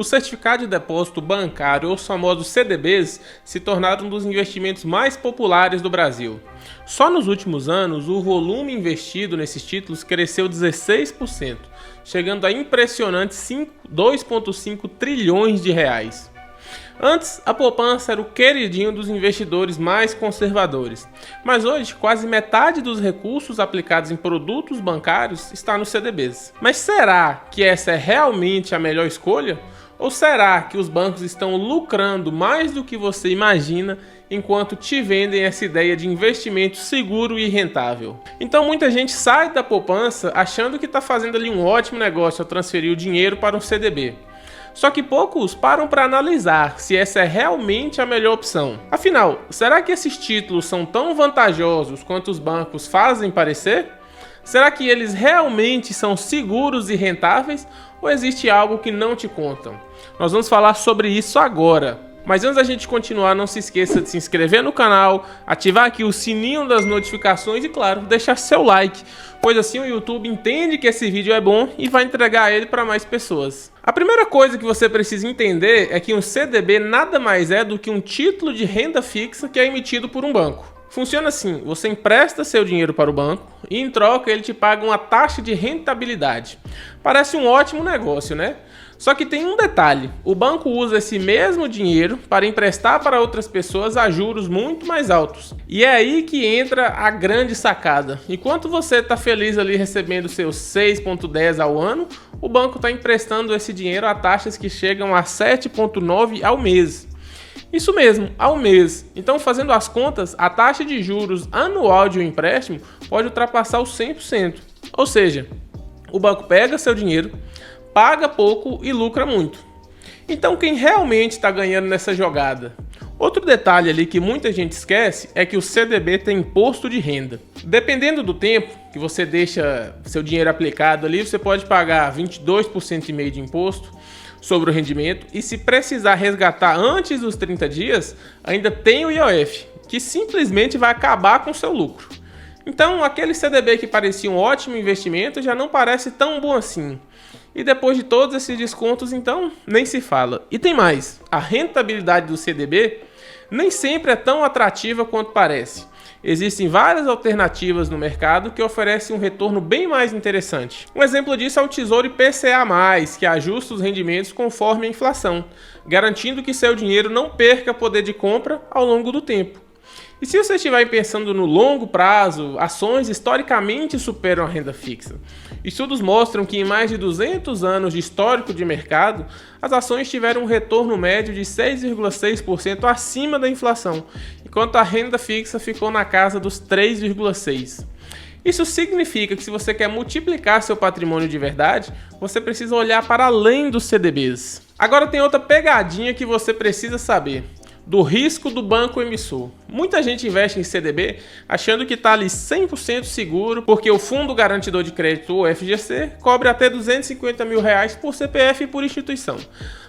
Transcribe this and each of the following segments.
O certificado de depósito bancário, ou os famosos CDBs, se tornaram um dos investimentos mais populares do Brasil. Só nos últimos anos, o volume investido nesses títulos cresceu 16%, chegando a impressionantes 2,5 trilhões de reais. Antes, a poupança era o queridinho dos investidores mais conservadores, mas hoje quase metade dos recursos aplicados em produtos bancários está nos CDBs. Mas será que essa é realmente a melhor escolha? Ou será que os bancos estão lucrando mais do que você imagina enquanto te vendem essa ideia de investimento seguro e rentável? Então muita gente sai da poupança achando que está fazendo ali um ótimo negócio ao transferir o dinheiro para um CDB. Só que poucos param para analisar se essa é realmente a melhor opção. Afinal, será que esses títulos são tão vantajosos quanto os bancos fazem parecer? Será que eles realmente são seguros e rentáveis ou existe algo que não te contam? Nós vamos falar sobre isso agora. Mas antes da gente continuar, não se esqueça de se inscrever no canal, ativar aqui o sininho das notificações e, claro, deixar seu like, pois assim o YouTube entende que esse vídeo é bom e vai entregar ele para mais pessoas. A primeira coisa que você precisa entender é que um CDB nada mais é do que um título de renda fixa que é emitido por um banco. Funciona assim: você empresta seu dinheiro para o banco e em troca ele te paga uma taxa de rentabilidade. Parece um ótimo negócio, né? Só que tem um detalhe: o banco usa esse mesmo dinheiro para emprestar para outras pessoas a juros muito mais altos. E é aí que entra a grande sacada. Enquanto você está feliz ali recebendo seus 6,10 ao ano, o banco está emprestando esse dinheiro a taxas que chegam a 7,9 ao mês. Isso mesmo, ao mês. Então, fazendo as contas, a taxa de juros anual de um empréstimo pode ultrapassar os 100%. Ou seja, o banco pega seu dinheiro, paga pouco e lucra muito. Então, quem realmente está ganhando nessa jogada? Outro detalhe ali que muita gente esquece é que o CDB tem imposto de renda. Dependendo do tempo que você deixa seu dinheiro aplicado ali, você pode pagar 22,5% de imposto sobre o rendimento e, se precisar resgatar antes dos 30 dias, ainda tem o IOF, que simplesmente vai acabar com o seu lucro. Então, aquele CDB que parecia um ótimo investimento já não parece tão bom assim. E depois de todos esses descontos, então, nem se fala. E tem mais: a rentabilidade do CDB nem sempre é tão atrativa quanto parece. Existem várias alternativas no mercado que oferecem um retorno bem mais interessante. Um exemplo disso é o Tesouro IPCA+, que ajusta os rendimentos conforme a inflação, garantindo que seu dinheiro não perca poder de compra ao longo do tempo. E se você estiver pensando no longo prazo, ações historicamente superam a renda fixa. Estudos mostram que em mais de 200 anos de histórico de mercado, as ações tiveram um retorno médio de 6,6% acima da inflação, enquanto a renda fixa ficou na casa dos 3,6%. Isso significa que se você quer multiplicar seu patrimônio de verdade, você precisa olhar para além dos CDBs. Agora tem outra pegadinha que você precisa saber: do risco do banco emissor. Muita gente investe em CDB achando que está ali 100% seguro, porque o Fundo Garantidor de Crédito, o FGC, cobre até R$250 mil por CPF e por instituição.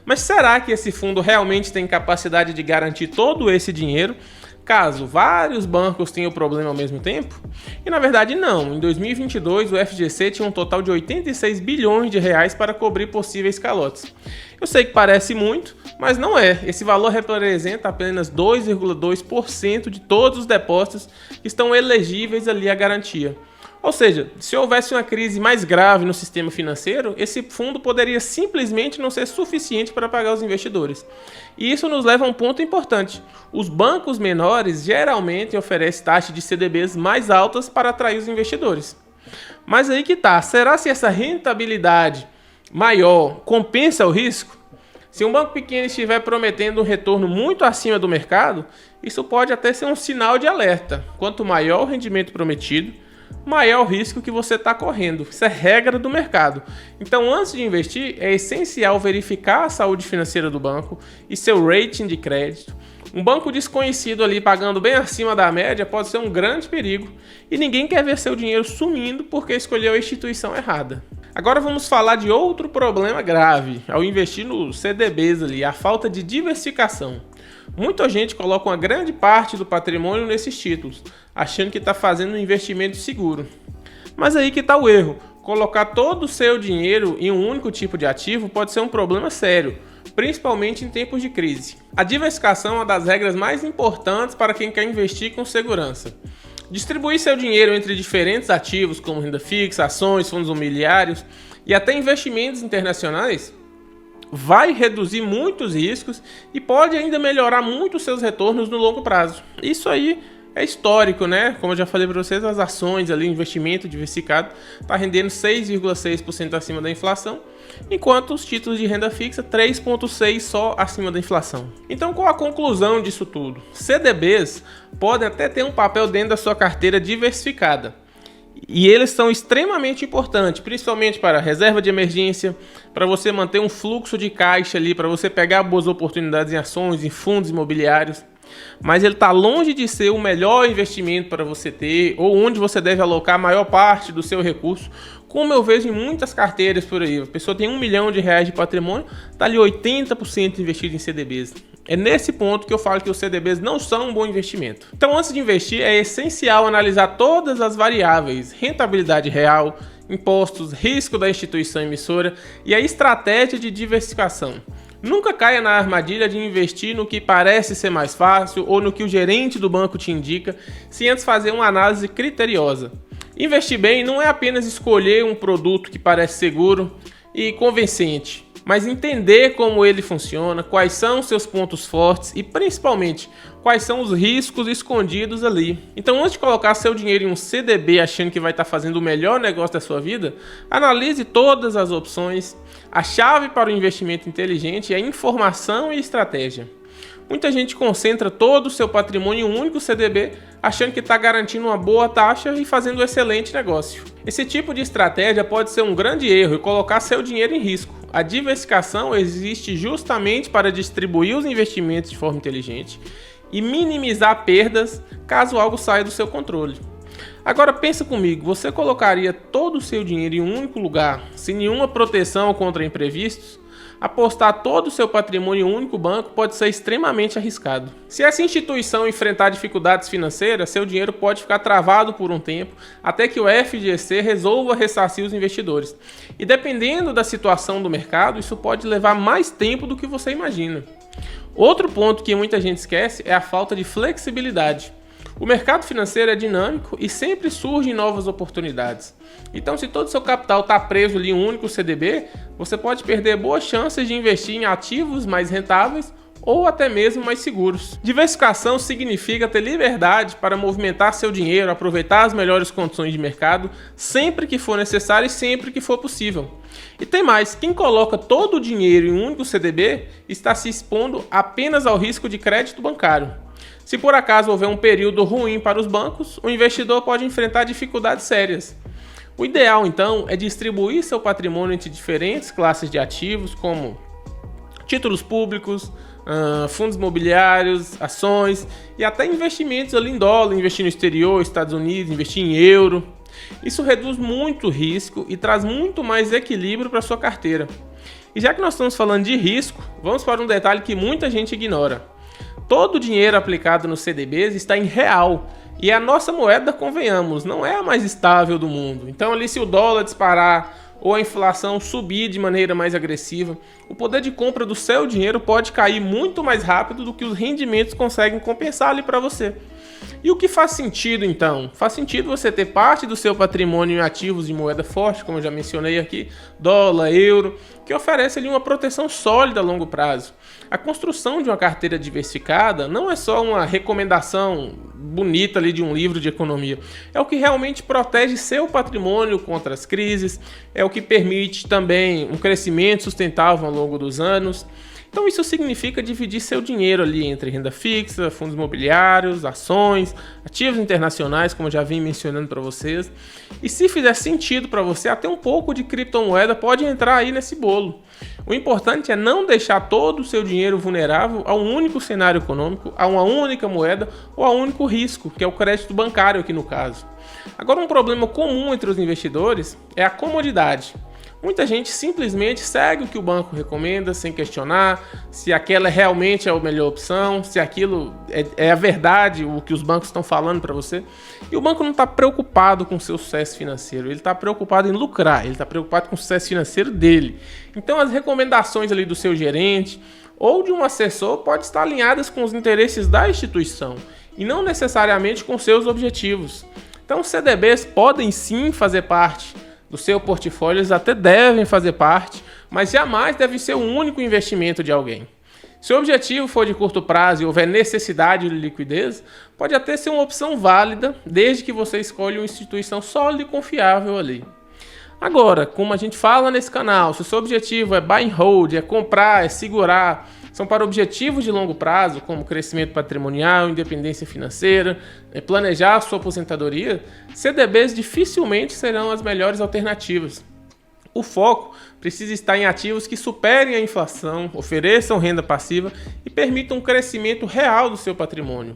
Mas será que esse fundo realmente tem capacidade de garantir todo esse dinheiro caso vários bancos tenham problema ao mesmo tempo? E na verdade não. Em 2022 o FGC tinha um total de 86 bilhões de reais para cobrir possíveis calotes. Eu sei que parece muito, mas não é. Esse valor representa apenas 2,2% de todos os depósitos que estão elegíveis ali à garantia. Ou seja, se houvesse uma crise mais grave no sistema financeiro, esse fundo poderia simplesmente não ser suficiente para pagar os investidores. E isso nos leva a um ponto importante: os bancos menores geralmente oferecem taxas de CDBs mais altas para atrair os investidores. Mas aí que tá, será se essa rentabilidade maior compensa o risco? Se um banco pequeno estiver prometendo um retorno muito acima do mercado, isso pode até ser um sinal de alerta. Quanto maior o rendimento prometido, maior o risco que você está correndo. Isso é regra do mercado. Então, antes de investir, é essencial verificar a saúde financeira do banco e seu rating de crédito. Um banco desconhecido ali pagando bem acima da média pode ser um grande perigo e ninguém quer ver seu dinheiro sumindo porque escolheu a instituição errada. Agora vamos falar de outro problema grave ao investir nos CDBs ali: a falta de diversificação. Muita gente coloca uma grande parte do patrimônio nesses títulos, achando que está fazendo um investimento seguro. Mas aí que está o erro: colocar todo o seu dinheiro em um único tipo de ativo pode ser um problema sério, principalmente em tempos de crise. A diversificação é uma das regras mais importantes para quem quer investir com segurança. Distribuir seu dinheiro entre diferentes ativos, como renda fixa, ações, fundos imobiliários e até investimentos internacionais, vai reduzir muitos riscos e pode ainda melhorar muito os seus retornos no longo prazo. Isso aí é histórico, né? Como eu já falei para vocês, as ações ali, investimento diversificado, está rendendo 6,6% acima da inflação, enquanto os títulos de renda fixa 3,6% só acima da inflação. Então, qual a conclusão disso tudo? CDBs podem até ter um papel dentro da sua carteira diversificada. E eles são extremamente importantes, principalmente para reserva de emergência, para você manter um fluxo de caixa ali, para você pegar boas oportunidades em ações, em fundos imobiliários. Mas ele está longe de ser o melhor investimento para você ter, ou onde você deve alocar a maior parte do seu recurso, como eu vejo em muitas carteiras por aí. A pessoa tem R$1 milhão de patrimônio, está ali 80% investido em CDBs. É nesse ponto que eu falo que os CDBs não são um bom investimento. Então, antes de investir, é essencial analisar todas as variáveis: rentabilidade real, impostos, risco da instituição emissora e a estratégia de diversificação. Nunca caia na armadilha de investir no que parece ser mais fácil ou no que o gerente do banco te indica, sem antes fazer uma análise criteriosa. Investir bem não é apenas escolher um produto que parece seguro e convincente, mas entender como ele funciona, quais são seus pontos fortes e, principalmente, quais são os riscos escondidos ali. Então, antes de colocar seu dinheiro em um CDB achando que vai estar fazendo o melhor negócio da sua vida, analise todas as opções. A chave para o investimento inteligente é informação e estratégia. Muita gente concentra todo o seu patrimônio em um único CDB, achando que está garantindo uma boa taxa e fazendo um excelente negócio. Esse tipo de estratégia pode ser um grande erro e colocar seu dinheiro em risco. A diversificação existe justamente para distribuir os investimentos de forma inteligente e minimizar perdas caso algo saia do seu controle. Agora pensa comigo, você colocaria todo o seu dinheiro em um único lugar, sem nenhuma proteção contra imprevistos? Apostar todo o seu patrimônio em um único banco pode ser extremamente arriscado. Se essa instituição enfrentar dificuldades financeiras, seu dinheiro pode ficar travado por um tempo, até que o FGC resolva ressarcir os investidores. E dependendo da situação do mercado, isso pode levar mais tempo do que você imagina. Outro ponto que muita gente esquece é a falta de flexibilidade. O mercado financeiro é dinâmico e sempre surgem novas oportunidades. Então, se todo o seu capital está preso em um único CDB, você pode perder boas chances de investir em ativos mais rentáveis ou até mesmo mais seguros. Diversificação significa ter liberdade para movimentar seu dinheiro, aproveitar as melhores condições de mercado sempre que for necessário e sempre que for possível. E tem mais, quem coloca todo o dinheiro em um único CDB está se expondo apenas ao risco de crédito bancário. Se por acaso houver um período ruim para os bancos, o investidor pode enfrentar dificuldades sérias. O ideal, então, é distribuir seu patrimônio entre diferentes classes de ativos, como títulos públicos, fundos imobiliários, ações e até investimentos ali em dólar, investir no exterior, Estados Unidos, investir em euro. Isso reduz muito o risco e traz muito mais equilíbrio para a sua carteira. E já que nós estamos falando de risco, vamos para um detalhe que muita gente ignora. Todo o dinheiro aplicado nos CDBs está em real e a nossa moeda, convenhamos, não é a mais estável do mundo. Então ali, se o dólar disparar ou a inflação subir de maneira mais agressiva, o poder de compra do seu dinheiro pode cair muito mais rápido do que os rendimentos conseguem compensar ali para você. E o que faz sentido então? Faz sentido você ter parte do seu patrimônio em ativos de moeda forte, como eu já mencionei aqui, dólar, euro, que oferece ali uma proteção sólida a longo prazo. A construção de uma carteira diversificada não é só uma recomendação bonita ali de um livro de economia, é o que realmente protege seu patrimônio contra as crises, é o que permite também um crescimento sustentável ao longo dos anos. Então isso significa dividir seu dinheiro ali entre renda fixa, fundos imobiliários, ações, ativos internacionais, como eu já vim mencionando para vocês. E se fizer sentido para você, até um pouco de criptomoeda pode entrar aí nesse bolo. O importante é não deixar todo o seu dinheiro vulnerável a um único cenário econômico, a uma única moeda ou a um único risco, que é o crédito bancário aqui no caso. Agora, um problema comum entre os investidores é a comodidade. Muita gente simplesmente segue o que o banco recomenda sem questionar se aquela realmente é a melhor opção, se aquilo é a verdade, o que os bancos estão falando para você. E o banco não está preocupado com o seu sucesso financeiro, ele está preocupado em lucrar, ele está preocupado com o sucesso financeiro dele. Então as recomendações ali do seu gerente ou de um assessor podem estar alinhadas com os interesses da instituição e não necessariamente com seus objetivos. Então os CDBs podem sim fazer parte do seu portfólio, eles até devem fazer parte, mas jamais deve ser o único investimento de alguém. Se o objetivo for de curto prazo e houver necessidade de liquidez, pode até ser uma opção válida, desde que você escolha uma instituição sólida e confiável ali. Agora, como a gente fala nesse canal, se o seu objetivo é buy and hold, é comprar, é segurar, são para objetivos de longo prazo, como crescimento patrimonial, independência financeira, planejar a sua aposentadoria, CDBs dificilmente serão as melhores alternativas. O foco precisa estar em ativos que superem a inflação, ofereçam renda passiva e permitam um crescimento real do seu patrimônio.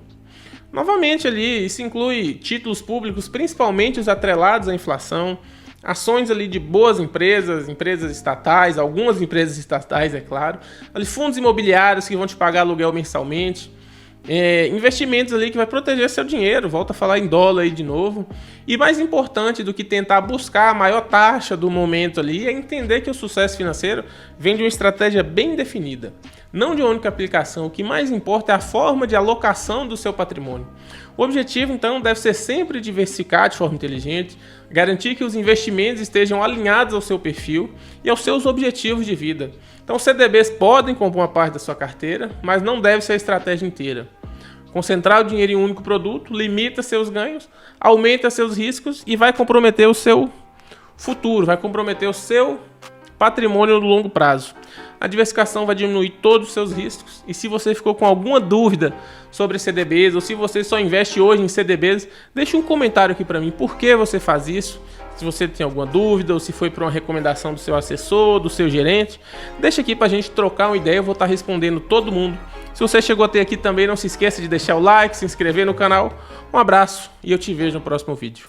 Novamente ali, isso inclui títulos públicos, principalmente os atrelados à inflação, ações ali de boas empresas, empresas estatais, algumas empresas estatais, é claro, ali fundos imobiliários que vão te pagar aluguel mensalmente, investimentos ali que vai proteger seu dinheiro, volta a falar em dólar aí de novo. E mais importante do que tentar buscar a maior taxa do momento ali é entender que o sucesso financeiro vem de uma estratégia bem definida, não de uma única aplicação. O que mais importa é a forma de alocação do seu patrimônio. O objetivo, então, deve ser sempre diversificar de forma inteligente, garantir que os investimentos estejam alinhados ao seu perfil e aos seus objetivos de vida. Então, CDBs podem compor uma parte da sua carteira, mas não deve ser a estratégia inteira. Concentrar o dinheiro em um único produto limita seus ganhos, aumenta seus riscos e vai comprometer o seu futuro, vai comprometer o seu patrimônio no longo prazo. A diversificação vai diminuir todos os seus riscos. E se você ficou com alguma dúvida sobre CDBs ou se você só investe hoje em CDBs, deixe um comentário aqui para mim. Por que você faz isso? Se você tem alguma dúvida ou se foi por uma recomendação do seu assessor, do seu gerente, deixa aqui para a gente trocar uma ideia. Eu vou estar respondendo todo mundo. Se você chegou até aqui também, não se esqueça de deixar o like, se inscrever no canal. Um abraço e eu te vejo no próximo vídeo.